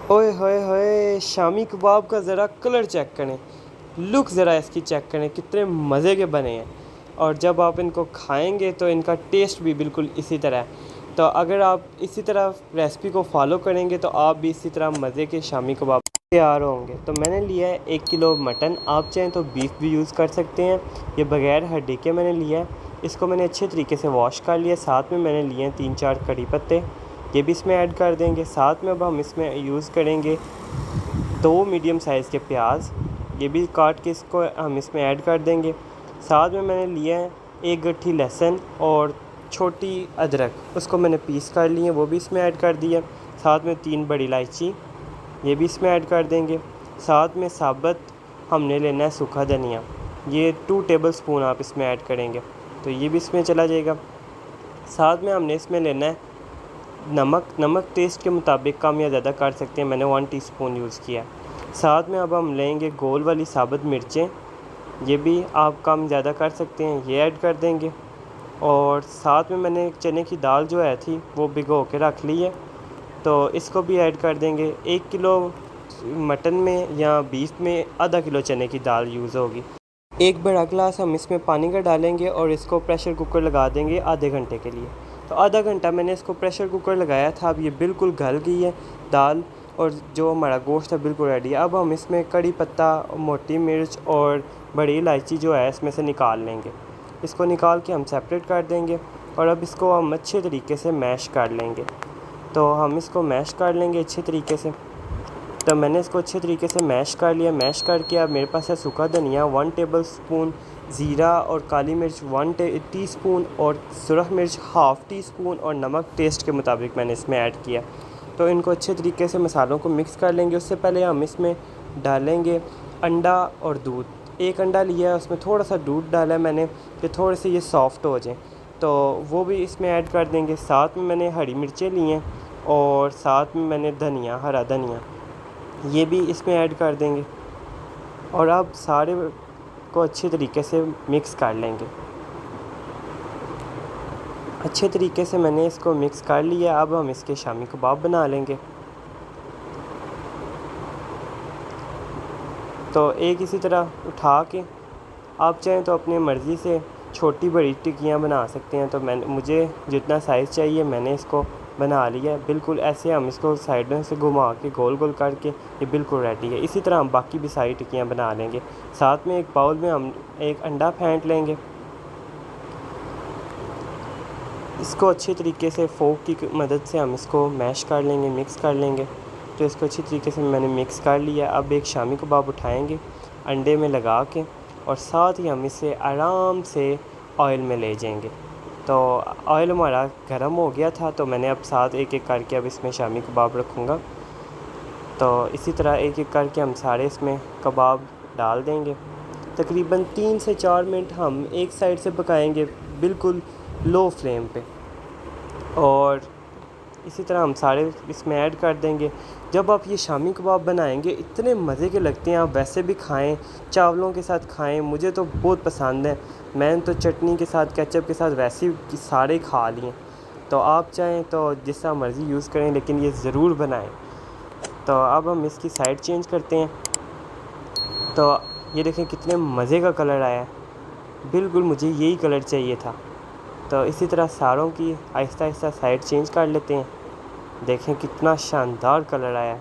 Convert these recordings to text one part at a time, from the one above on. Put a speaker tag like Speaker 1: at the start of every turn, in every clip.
Speaker 1: ओए होए होए, शामी कबाब का ज़रा कलर चेक करें, लुक ज़रा इसकी चेक करें, कितने मज़े के बने हैं। और जब आप इनको खाएंगे तो इनका टेस्ट भी बिल्कुल इसी तरह है। तो अगर आप इसी तरह रेसिपी को फॉलो करेंगे तो आप भी इसी तरह मज़े के शामी कबाब तैयार होंगे। तो मैंने लिया है 1 किलो मटन, आप चाहें तो बीफ भी यूज़ कर सकते हैं। ये बग़ैर हड्डी के मैंने लिया है। इसको मैंने अच्छे तरीके से वॉश कर लिया। साथ में मैंने लिए हैं 3-4 कड़ी पत्ते, ये भी इसमें ऐड कर देंगे। साथ में अब हम इसमें यूज़ करेंगे 2 मीडियम साइज़ के प्याज, ये भी काट के इसको हम इसमें ऐड कर देंगे। साथ में मैंने लिया है 1 गट्ठी लहसुन और छोटी अदरक, उसको मैंने पीस कर लिए, वो भी इसमें ऐड कर दिया। साथ में 3 बड़ी इलायची, ये भी इसमें ऐड कर देंगे। साथ में साबुत हमने लेना है सूखा धनिया, ये 2 टेबल स्पून आप इसमें ऐड करेंगे तो ये भी इसमें चला जाएगा। साथ में हमने इसमें लेना है नमक टेस्ट के मुताबिक कम या ज़्यादा कर सकते हैं, मैंने 1 टीस्पून यूज़ किया। साथ में अब हम लेंगे गोल वाली साबुत मिर्चें, ये भी आप कम ज़्यादा कर सकते हैं, ये ऐड कर देंगे। और साथ में मैंने चने की दाल जो है थी वो भिगो के रख ली है, तो इसको भी ऐड कर देंगे। 1 किलो मटन में या बीफ में आधा किलो चने की दाल यूज़ होगी। एक बड़ा गिलास हम इसमें पानी का डालेंगे और इसको प्रेशर कुकर लगा देंगे आधे घंटे के लिए। तो आधा घंटा मैंने इसको प्रेशर कुकर लगाया था, अब ये बिल्कुल गल गई है दाल और जो हमारा गोश्त है बिल्कुल रेडी है। अब हम इसमें कड़ी पत्ता, मोटी मिर्च और बड़ी इलायची जो है इसमें से निकाल लेंगे। इसको निकाल के हम सेपरेट कर देंगे और अब इसको हम अच्छे तरीके से मैश कर लेंगे। तो हम इसको मैश कर लेंगे अच्छे तरीके से। तो मैंने इसको अच्छे तरीके से मैश कर लिया। मैश करके अब मेरे पास है सूखा धनिया 1 टेबल स्पून, ज़ीरा और काली मिर्च 1 टीस्पून और सुरख मिर्च हाफ़ टी स्पून और नमक टेस्ट के मुताबिक मैंने इसमें ऐड किया। तो इनको अच्छे तरीके से मसालों को मिक्स कर लेंगे। उससे पहले हम इसमें डालेंगे अंडा और दूध। 1 अंडा लिया है, उसमें थोड़ा सा दूध डाला है मैंने कि थोड़े से ये सॉफ़्ट हो जाएँ, तो वो भी इसमें ऐड कर देंगे। साथ में मैंने हरी मिर्चें ली हैं और साथ में मैंने धनिया, हरा धनिया, ये भी इसमें ऐड कर देंगे और अब सारे को अच्छे तरीके से मिक्स कर लेंगे। अच्छे तरीके से मैंने इसको मिक्स कर लिया। अब हम इसके शामी कबाब बना लेंगे। तो एक इसी तरह उठा के आप चाहें तो अपनी मर्ज़ी से छोटी बड़ी टिक्कियाँ बना सकते हैं। तो मुझे जितना साइज़ चाहिए मैंने इसको बना लिया है। बिल्कुल ऐसे हम इसको साइडों से घुमा के गोल गोल करके ये बिल्कुल रेडी है। इसी तरह हम बाकी भी सारी टिक्कियाँ बना लेंगे। साथ में एक बाउल में हम एक अंडा फेंट लेंगे, इसको अच्छे तरीके से फोक की मदद से हम इसको मैश कर लेंगे, मिक्स कर लेंगे। तो इसको अच्छी तरीके से मैंने मिक्स कर लिया। अब एक शामी कबाब उठाएंगे अंडे में लगा के और साथ ही हम इसे आराम से ऑयल में ले जाएंगे। तो ऑयल हमारा गर्म हो गया था, तो मैंने अब साथ एक एक करके अब इसमें शामी कबाब रखूँगा। तो इसी तरह एक एक करके हम सारे इसमें कबाब डाल देंगे। तकरीबन 3 से 4 मिनट हम एक साइड से पकाएंगे बिल्कुल लो फ्लेम पे और इसी तरह हम सारे इसमें ऐड कर देंगे। जब आप ये शामी कबाब बनाएंगे इतने मज़े के लगते हैं, आप वैसे भी खाएं, चावलों के साथ खाएं, मुझे तो बहुत पसंद है। मैंने तो चटनी के साथ, केचप के साथ वैसे ही सारे खा लिए। तो आप चाहें तो जिस तरह मर्ज़ी यूज़ करें, लेकिन ये ज़रूर बनाएं। तो अब हम इसकी साइड चेंज करते हैं। तो ये देखें कितने मज़े का कलर आया है, बिल्कुल मुझे यही कलर चाहिए था। तो इसी तरह सारों की आहिस्ता आहिस्ता साइड चेंज कर लेते हैं। देखें कितना शानदार कलर आया है।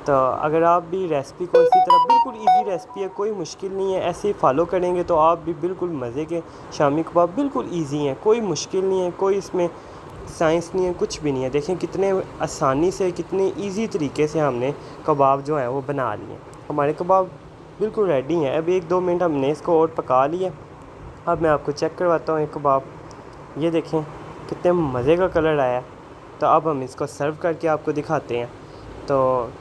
Speaker 1: तो अगर आप भी रेसिपी को इसी तरह, बिल्कुल इजी रेसिपी है, कोई मुश्किल नहीं है, ऐसे ही फॉलो करेंगे तो आप भी बिल्कुल मज़े के शामी कबाब बिल्कुल इजी हैं, कोई मुश्किल नहीं है, कोई इसमें साइंस नहीं है, कुछ भी नहीं है। देखें कितने आसानी से, कितने इजी तरीके से हमने कबाब जो हैं वो बना लिए। हमारे कबाब बिल्कुल रेडी हैं। अब 1-2 मिनट हमने इसको और पका लिया। अब मैं आपको चेक करवाता हूँ एक कबाब, ये देखें कितने मज़े का कलर आया। तो अब हम इसको सर्व करके आपको दिखाते हैं। तो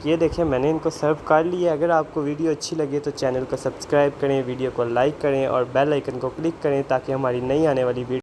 Speaker 1: ये देखें मैंने इनको सर्व कर लिया। अगर आपको वीडियो अच्छी लगे तो चैनल को सब्सक्राइब करें, वीडियो को लाइक करें और बेल आइकन को क्लिक करें ताकि हमारी नई आने वाली वीडियो